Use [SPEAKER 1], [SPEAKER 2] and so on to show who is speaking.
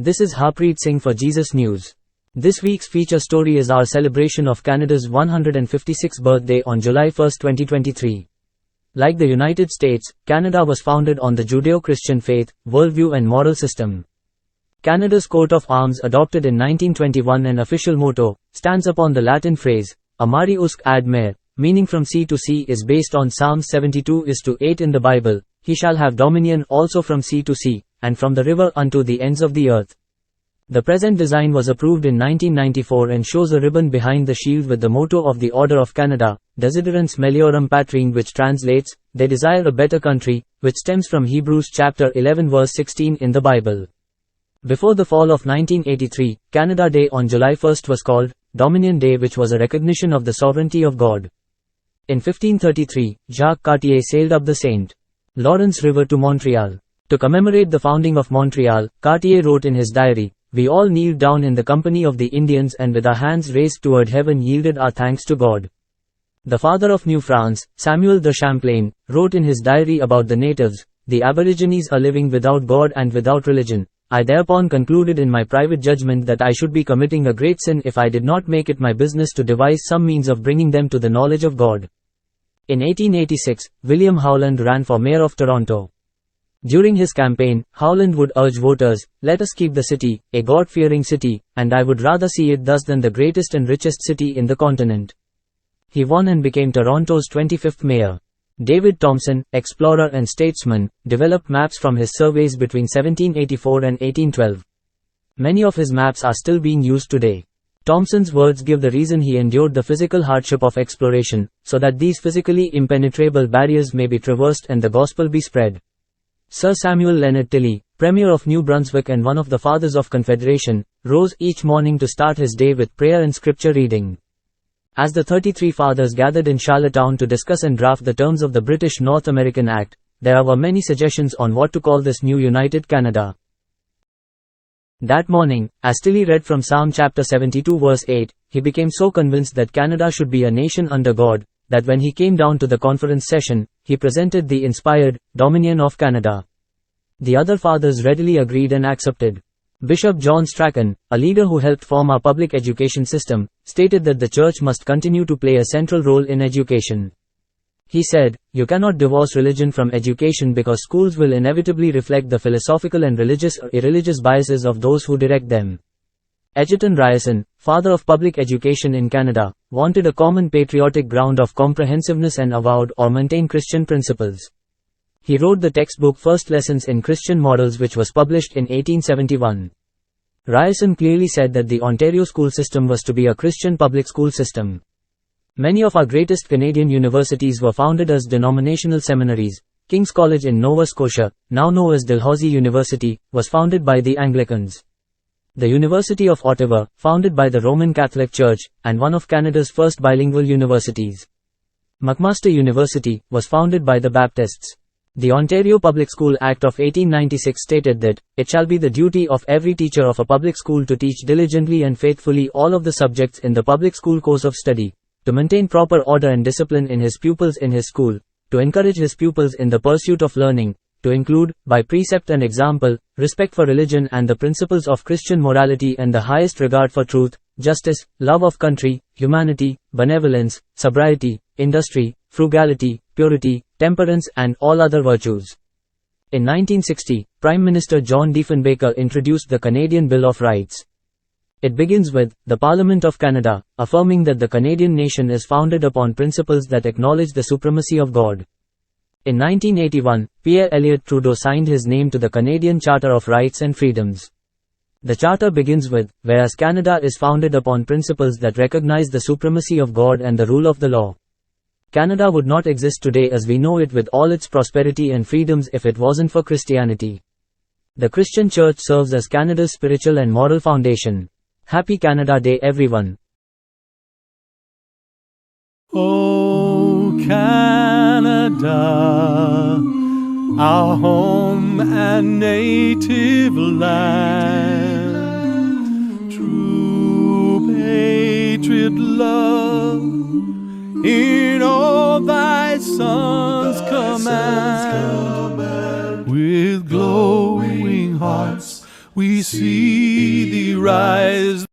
[SPEAKER 1] This is Harpreet Singh for Jesus News. This week's feature story is our celebration of Canada's 156th birthday on July 1, 2023. Like the United States, Canada was founded on the Judeo-Christian faith, worldview and moral system. Canada's coat of arms, adopted in 1921 and official motto, stands upon the Latin phrase, Amari usque ad mare, meaning from sea to sea, is based on Psalms 72:8 in the Bible. He shall have dominion also from sea to sea, and from the river unto the ends of the earth. The present design was approved in 1994 and shows a ribbon behind the shield with the motto of the Order of Canada, Desiderans Meliorum Patrine, which translates, they desire a better country, which stems from Hebrews chapter 11 verse 16 in the Bible. Before the fall of 1983, Canada Day on July 1 was called Dominion Day, which was a recognition of the sovereignty of God. In 1533, Jacques Cartier sailed up the St. Lawrence River to Montreal. To commemorate the founding of Montreal, Cartier wrote in his diary, "We all kneeled down in the company of the Indians and with our hands raised toward heaven yielded our thanks to God." The father of New France, Samuel de Champlain, wrote in his diary about the natives, "The Aborigines are living without God and without religion. I thereupon concluded in my private judgment that I should be committing a great sin if I did not make it my business to devise some means of bringing them to the knowledge of God." In 1886, William Howland ran for mayor of Toronto. During his campaign, Howland would urge voters, "Let us keep the city, a God-fearing city, and I would rather see it thus than the greatest and richest city in the continent." He won and became Toronto's 25th mayor. David Thompson, explorer and statesman, developed maps from his surveys between 1784 and 1812. Many of his maps are still being used today. Thompson's words give the reason he endured the physical hardship of exploration, so that these physically impenetrable barriers may be traversed and the gospel be spread. Sir Samuel Leonard Tilley, Premier of New Brunswick and one of the Fathers of Confederation, rose each morning to start his day with prayer and scripture reading. As the 33 fathers gathered in Charlottetown to discuss and draft the terms of the British North American Act, there were many suggestions on what to call this new United Canada. That morning, as Tilley read from Psalm chapter 72 verse 8, he became so convinced that Canada should be a nation under God, that when he came down to the conference session, he presented the inspired Dominion of Canada. The other fathers readily agreed and accepted. Bishop John Strachan, a leader who helped form our public education system, stated that the church must continue to play a central role in education. He said, "You cannot divorce religion from education because schools will inevitably reflect the philosophical and religious or irreligious biases of those who direct them." Egerton Ryerson, father of public education in Canada, wanted a common patriotic ground of comprehensiveness and avowed or maintained Christian principles. He wrote the textbook First Lessons in Christian Models, which was published in 1871. Ryerson clearly said that the Ontario school system was to be a Christian public school system. Many of our greatest Canadian universities were founded as denominational seminaries. King's College in Nova Scotia, now known as Dalhousie University, was founded by the Anglicans. The University of Ottawa, founded by the Roman Catholic Church, and one of Canada's first bilingual universities. McMaster University was founded by the Baptists. The Ontario Public School Act of 1896 stated that, "It shall be the duty of every teacher of a public school to teach diligently and faithfully all of the subjects in the public school course of study, to maintain proper order and discipline in his pupils in his school, to encourage his pupils in the pursuit of learning, to include, by precept and example, respect for religion and the principles of Christian morality and the highest regard for truth, justice, love of country, humanity, benevolence, sobriety, industry, frugality, purity, temperance and all other virtues." In 1960, Prime Minister John Diefenbaker introduced the Canadian Bill of Rights. It begins with, "The Parliament of Canada, affirming that the Canadian nation is founded upon principles that acknowledge the supremacy of God." In 1981, Pierre Elliott Trudeau signed his name to the Canadian Charter of Rights and Freedoms. The charter begins with, "Whereas Canada is founded upon principles that recognize the supremacy of God and the rule of the law." Canada would not exist today as we know it with all its prosperity and freedoms if it wasn't for Christianity. The Christian Church serves as Canada's spiritual and moral foundation. Happy Canada Day, everyone.
[SPEAKER 2] Oh, Canada, our home and native land, true patriot love in all thy sons command, with glowing hearts we see thee rise.